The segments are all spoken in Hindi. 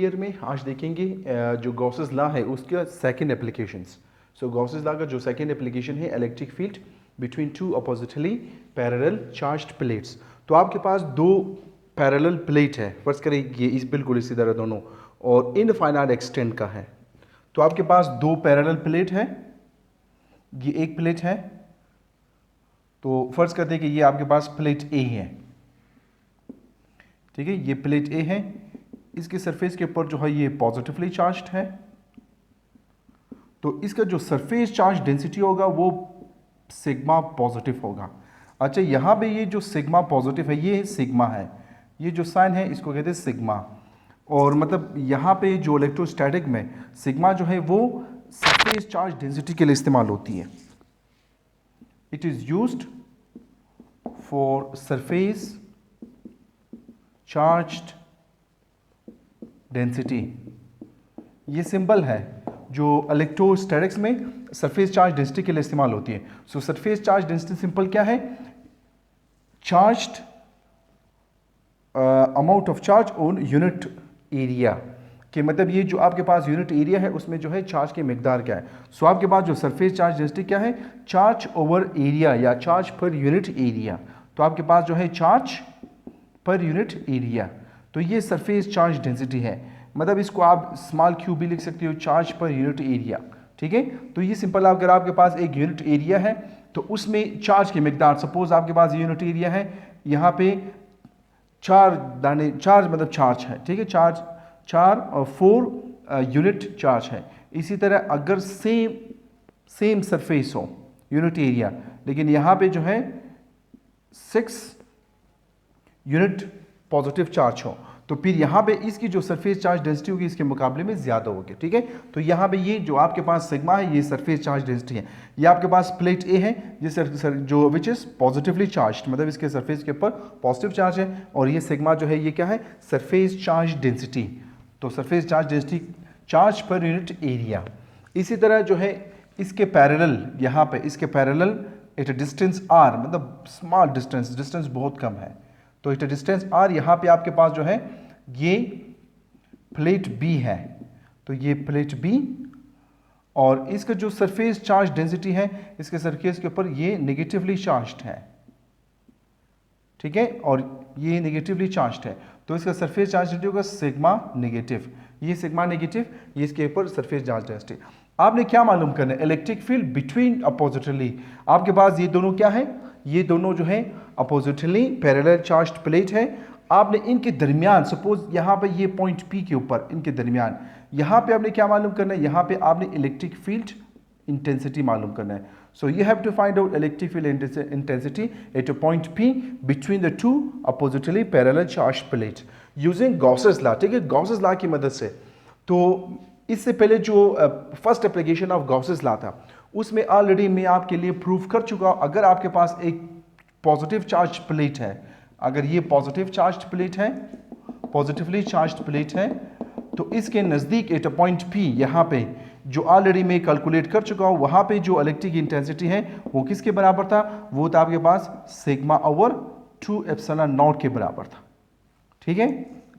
ईयर में आज देखेंगे जो गॉसेस लॉ है उसका सेकंड एप्लीकेशंस। सो गॉसेस लॉ का जो सेकंड एप्लीकेशन है electric field between two oppositely parallel charged plates. तो आपके पास दो पैरेलल प्लेट है, फर्ज करें ये इस बिल्कुल इसी तरह दोनों और इनफाइनाइट एक्सटेंट का है। तो आपके पास दो पैरेलल प्लेट है, ये एक प्लेट है। तो फर्ज करते हैं कि ये आपके पास प्लेट ए है, ठीक है, ये प्लेट ए है। इसके सरफेस के ऊपर जो है ये पॉजिटिवली चार्ज्ड है, तो इसका जो सरफेस चार्ज डेंसिटी होगा वो सिग्मा पॉजिटिव होगा। अच्छा, यहाँ पे ये जो सिग्मा पॉजिटिव है ये सिग्मा है, ये जो साइन है इसको कहते हैं सिग्मा। और मतलब यहाँ पे जो इलेक्ट्रोस्टैटिक में सिग्मा जो है वो सरफेस चार्ज डेंसिटी के लिए इस्तेमाल होती है। It is used for surface charged density. ये सिंबल है जो इलेक्ट्रोस्टैटिक्स में सरफेस चार्ज डेंसिटी के लिए इस्तेमाल होती है। सो सरफेस चार्ज डेंसिटी सिंपल क्या है? Charged amount of charge on unit area, कि मतलब ये जो आपके पास यूनिट एरिया है उसमें जो है चार्ज की मिकदार क्या है। सो आपके पास जो सरफेस चार्ज डेंसिटी क्या है? चार्ज ओवर एरिया या चार्ज पर यूनिट एरिया। तो आपके पास जो है चार्ज पर यूनिट एरिया, तो ये सरफेस चार्ज डेंसिटी है। मतलब इसको आप स्मॉल क्यू भी लिख सकते हो, चार्ज पर यूनिट एरिया, ठीक है। तो ये सिंपल, अगर आपके पास एक यूनिट एरिया है तो उसमें चार्ज की मिकदार, सपोज आपके पास यूनिट एरिया है, यहाँ पे चार दाने चार्ज मतलब चार्ज है, ठीक है, चार और 4 यूनिट चार्ज है। इसी तरह अगर सेम सरफेस हो यूनिट एरिया, लेकिन यहाँ पे जो है 6 यूनिट पॉजिटिव चार्ज हो, तो फिर यहाँ पे इसकी जो सरफेस चार्ज डेंसिटी होगी इसके मुकाबले में ज़्यादा होगी, ठीक है। तो यहाँ पे ये जो आपके पास सिग्मा है ये सरफेस चार्ज डेंसिटी है। ये आपके पास प्लेट ए है जो विच इज़ पॉजिटिवली चार्ज, मतलब इसके सरफेस के ऊपर पॉजिटिव चार्ज है, और ये सिग्मा जो है ये क्या है? Surface charge density. तो सरफेस चार्ज डेंसिटी चार्ज पर यूनिट एरिया। इसी तरह जो है इसके पैरेलल, यहाँ पे इसके parallel at a distance R, मतलब स्मॉल डिस्टेंस बहुत कम है, तो एट अ डिस्टेंस आर यहाँ पे आपके पास जो है ये प्लेट बी है। तो ये प्लेट बी और इसका जो सरफेस चार्ज डेंसिटी है इसके सरफेस के ऊपर ये नेगेटिवली चार्ज्ड है, ठीक है, और ये नेगेटिवली चार्ज्ड है, तो इसका सरफेस चार्ज डेंसिटी होगा सिग्मा नेगेटिव। ये सिग्मा नेगेटिव, ये इसके ऊपर सरफेस चार्ज डेंसिटी। आपने क्या मालूम करना है? Electric field between oppositely. आपके पास ये दोनों क्या है? ये दोनों जो है अपोजिटली पैरेलल चार्ज्ड प्लेट है। आपने इनके दरमियान, सपोज यहाँ पे ये पॉइंट पी के ऊपर इनके दरमियान, यहाँ पे आपने क्या मालूम करना है? यहाँ पे आपने इलेक्ट्रिक फील्ड इंटेंसिटी मालूम करना है। So you have to find out electric field intensity at a point P between the two oppositely parallel charged plate using Gauss's law, ठीक है, गॉसेस लॉ की मदद से। तो इससे पहले जो first application of Gauss's law था उसमें ऑलरेडी मैं आपके लिए प्रूफ कर चुका हूं। अगर आपके पास एक पॉजिटिव चार्ज प्लेट है, अगर ये पॉजिटिव चार्ज प्लेट है, पॉजिटिवली चार्ज प्लेट है, तो इसके नज़दीक एट अ पॉइंट पी, यहाँ पे जो ऑलरेडी मैं कैलकुलेट कर चुका हूँ, वहाँ पे जो इलेक्ट्रिक इंटेंसिटी है वो किसके बराबर था? वो था आपके पास सिग्मा ओवर 2 एप्सिलॉन नॉट के बराबर था, ठीक है।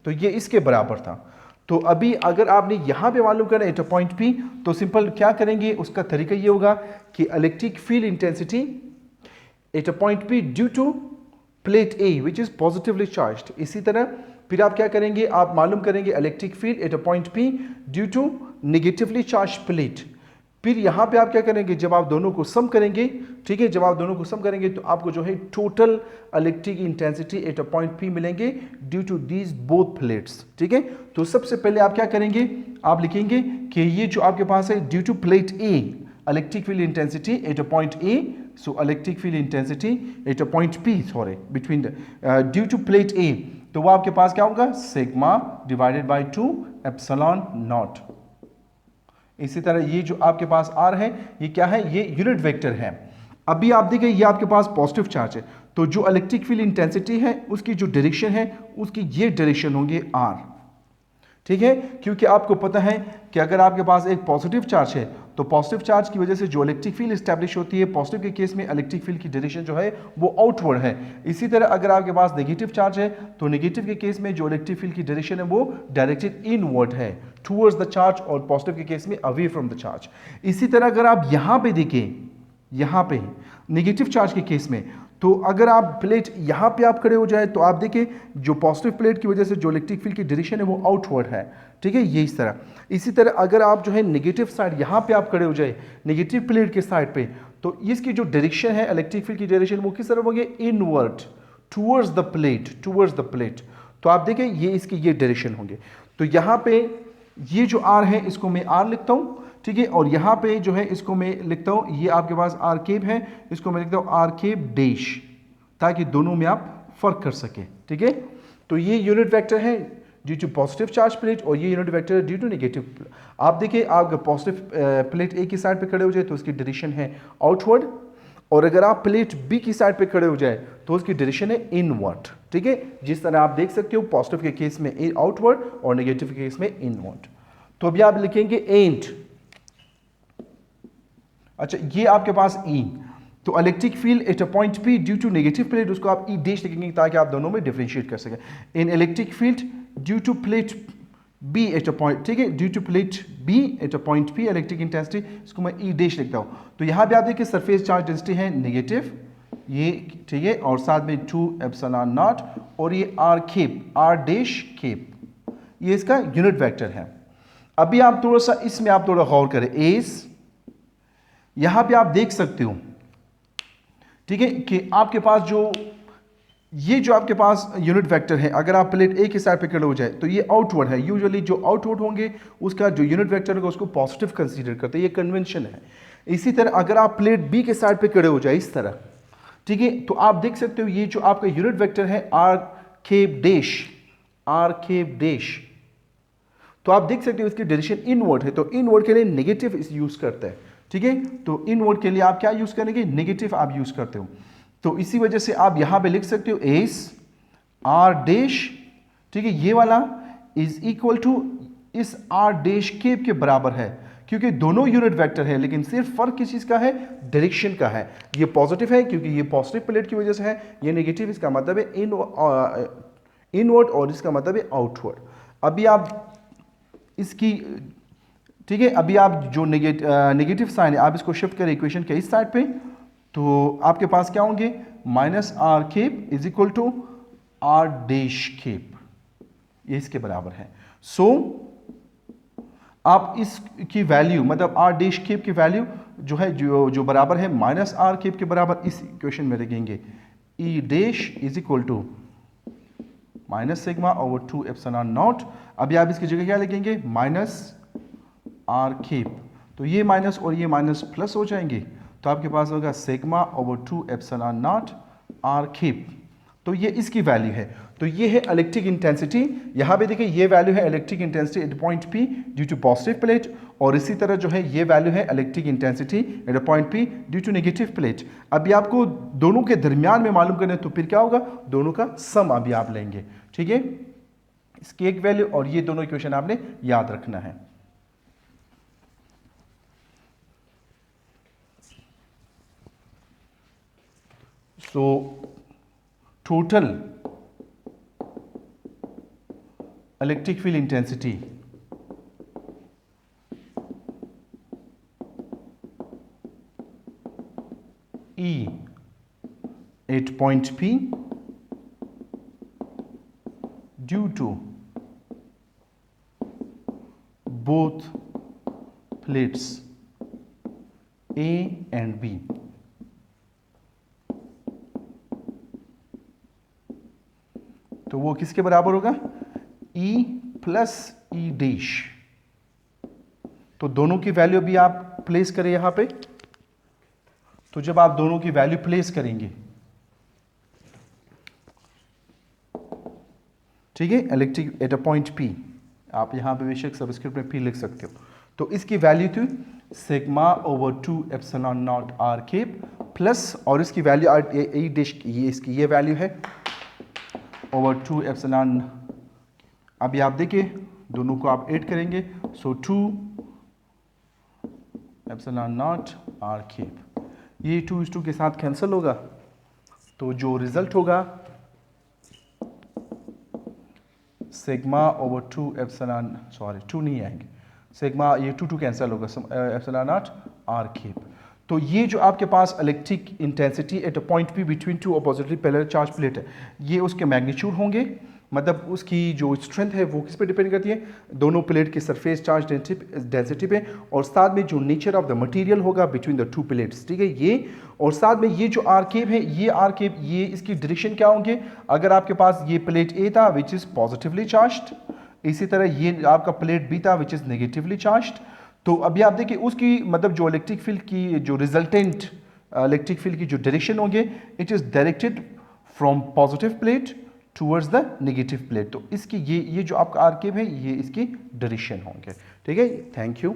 तो ये इसके बराबर था। तो अभी अगर आपने यहाँ पे मालूम करना एट अ पॉइंट पी, तो सिंपल क्या करेंगे, उसका तरीका ये होगा कि electric field intensity at a point P due to plate A which is positively charged. इसी तरह फिर आप क्या करेंगे? आप मालूम करेंगे electric field at a point P due to negatively charge plate. फिर यहाँ पे आप क्या करेंगे? जब आप दोनों को सम करेंगे, ठीक है, जब आप दोनों को सम करेंगे तो आपको जो है total electric intensity at a point P मिलेंगे due to these both plates, ठीक है। तो सबसे पहले आप क्या करेंगे? आप लिखेंगे कि ये जो आपके पास है due to plate A electric field intensity at a point A, so electric field intensity at a point P, sorry, between due to plate A, तो वो आपके पास क्या होगा? Sigma divided by 2 epsilon nought. इसी तरह ये जो आपके पास आर है ये क्या है? ये यूनिट वेक्टर है। अभी आप देखिए ये आपके पास पॉजिटिव चार्ज है, तो जो इलेक्ट्रिक फील्ड इंटेंसिटी है उसकी जो डायरेक्शन है उसकी ये डायरेक्शन होंगे आर, ठीक है, क्योंकि आपको पता है कि अगर आपके पास एक पॉजिटिव चार्ज है तो पॉजिटिव चार्ज की वजह से जो इलेक्ट्रिक फील्ड स्टैब्लिश होती है, पॉजिटिव के केस में इलेक्ट्रिक फील्ड की डायरेक्शन जो है वो आउटवर्ड है। इसी तरह अगर आपके पास नेगेटिव चार्ज है तो नेगेटिव के केस में जो इलेक्ट्रिक फील्ड की डायरेक्शन है वो डायरेक्टेड इनवर्ड है, टुवर्ड्स द चार्ज, और पॉजिटिव के केस में अवे फ्रॉम द चार्ज। इसी तरह अगर आप यहां पे देखें, यहां पे नेगेटिव चार्ज के केस में, तो अगर आप प्लेट यहाँ पे आप खड़े हो जाए तो आप देखिए जो पॉजिटिव प्लेट की वजह से जो इलेक्ट्रिक फील्ड की डायरेक्शन है वो आउटवर्ड है, ठीक है, ये इस तरह। इसी तरह अगर आप जो है नेगेटिव साइड यहाँ पे आप खड़े हो जाए, नेगेटिव प्लेट के साइड पे, तो इसकी जो डायरेक्शन है इलेक्ट्रिक फील्ड की डायरेक्शन वो किस तरफ होगी, inward, towards the plate, towards the plate. तो आप देखिए ये इसकी ये डायरेक्शन होंगे। तो यहाँ पे ये जो आर है इसको मैं आर लिखता हूँ, ठीक है, और यहाँ पे जो है इसको मैं लिखता हूँ, ये आपके पास आर केप है, इसको मैं लिखता हूँ आर केप डैश, ताकि दोनों में आप फर्क कर सकें, ठीक है। तो ये यूनिट वेक्टर है due to positive charge plate और ये यूनिट वेक्टर है ड्यू टू नेगेटिव। आप देखिए आप पॉजिटिव प्लेट ए की साइड पे खड़े हो जाए तो उसकी डायरेक्शन है आउटवर्ड, और अगर आप प्लेट बी की साइड पे खड़े हो जाए तो उसकी डायरेक्शन है इनवर्ड, ठीक है। जिस तरह आप देख सकते हो पॉजिटिव के केस में आउटवर्ड और नेगेटिव के केस में इनवर्ड। तो अभी आप लिखेंगे एंड, अच्छा ये आपके पास ई, तो electric field at a point P due to negative plate, उसको आप ई डैश लिखेंगे ताकि आप दोनों में डिफरेंशिएट कर सकें। इन electric field due to plate B at a point, ठीक है, due to plate B at a point P electric intensity, इसको मैं ई डैश लिखता हूं। तो यहां भी आप देखिए सरफेस चार्ज डेंसिटी है नेगेटिव, ये ठीक है, और साथ में 2 एप्सिलॉन नॉट, और ये R cap, R dash cap, ये इसका यूनिट वेक्टर है। अभी आप थोड़ा सा इसमें आप थोड़ा गौर करें, एस यहां पे आप देख सकते हो, ठीक है, कि आपके पास जो ये जो आपके पास यूनिट वेक्टर है, अगर आप प्लेट ए के साइड पे खड़े हो जाए तो ये आउटवर्ड है। यूजुअली जो आउटवर्ड होंगे उसका जो यूनिट वेक्टर होगा उसको पॉजिटिव कंसीडर करते हैं, ये कन्वेंशन है। इसी तरह अगर आप प्लेट बी के साइड पे खड़े हो जाए इस तरह, ठीक है, तो आप देख सकते हो ये जो आपका यूनिट वेक्टर है R cap dash, R cap dash, तो आप देख सकते हो इसकी डायरेक्शन इनवर्ड है, तो इनवर्ड के लिए नेगेटिव इस यूज करता है, ठीक है। तो इनवर्ड के लिए आप क्या यूज करेंगे, नेगेटिव आप यूज करते हो। तो इसी वजह से आप यहां पे लिख सकते हो एस आर डैश, ठीक है, ये वाला इज इक्वल टू इस आर डैश केप के बराबर है, क्योंकि दोनों यूनिट वेक्टर है, लेकिन सिर्फ फर्क किस चीज का है, डायरेक्शन का है। ये पॉजिटिव है क्योंकि ये पॉजिटिव प्लेट की वजह से है, ये नेगेटिव, इसका मतलब है इनवर्ड और इसका मतलब है आउटवर्ड। अभी आप इसकी, ठीक है, अभी आप जो नेगेटिव साइन है आप इसको शिफ्ट करें इक्वेशन के इस साइड पे, तो आपके पास क्या होंगे, minus R cap is equal to R dash cap, ये इसके बराबर है। सो आप इसकी वैल्यू मतलब आर डैश केप की वैल्यू जो है जो बराबर है माइनस आर केप के बराबर इस इक्वेशन में रखेंगे, E dash is equal to minus sigma over 2 epsilon naught. अभी आप इसकी जगह क्या लिखेंगे, माइनस आर केप, तो ये माइनस और ये माइनस प्लस हो जाएंगे, तो आपके पास होगा sigma over 2 epsilon naught R cap, तो ये इसकी वैल्यू है। तो ये है इलेक्ट्रिक इंटेंसिटी। यहाँ पे देखिए ये वैल्यू है electric intensity at point P due to positive plate, और इसी तरह जो है ये वैल्यू है electric intensity at a point P due to negative plate. अभी आपको दोनों के दरमियान में मालूम करना है, तो फिर क्या होगा, दोनों का सम अभी आप लेंगे, ठीक है, इसकी एक वैल्यू और ये दोनों इक्वेशन आपने याद रखना है। So total electric field intensity E at point P due to both plates A and B, तो वो किसके बराबर होगा, E प्लस ई डैश। तो दोनों की वैल्यू भी आप प्लेस करें यहां पे, तो जब आप दोनों की वैल्यू प्लेस करेंगे, ठीक है, electric eight a point P, आप यहां पे बेशक सबस्क्रिप्ट में P लिख सकते हो, तो इसकी वैल्यू थी sigma over 2 epsilon naught R cap plus, और इसकी वैल्यू ई डैश, ये इसकी ये वैल्यू है ओवर 2 एप्सिलॉन। अभी आप देखिए दोनों को आप ऐड करेंगे, सो 2 एप्सिलॉन नॉट आर क्यूब, ये 2:2 के साथ कैंसिल होगा, तो जो रिजल्ट होगा सिग्मा ओवर 2 एप्सिलॉन, सॉरी 2 नहीं आएंगे, सिग्मा ये 2 कैंसिल होगा, एप्सिलॉन नॉट आर क्यूब। तो ये जो आपके पास electric intensity at a point P between two oppositely parallel charge plate है, ये उसके मैग्नीट्यूड होंगे, मतलब उसकी जो स्ट्रेंथ है वो किस पे डिपेंड करती है, दोनों प्लेट की सरफेस चार्ज डेंसिटी पे, और साथ में जो नेचर ऑफ द मटेरियल होगा बिटवीन द टू प्लेट्स, ठीक है ये। और साथ में ये जो आर केब है, ये आर केब, ये इसकी डायरेक्शन क्या होंगे, अगर आपके पास ये प्लेट ए था विच इज़ पॉजिटिवली चार्ज्ड, इसी तरह ये आपका प्लेट बी था विच इज़ नेगेटिवली चार्ज्ड। तो अभी आप देखिए उसकी मतलब जो इलेक्ट्रिक फील्ड की जो रिजल्टेंट इलेक्ट्रिक फील्ड की जो डायरेक्शन होंगे, it is directed from positive plate towards the negative plate. तो इसकी ये जो आपका आर केब है, ये इसकी डायरेक्शन होंगे, ठीक है। Thank you.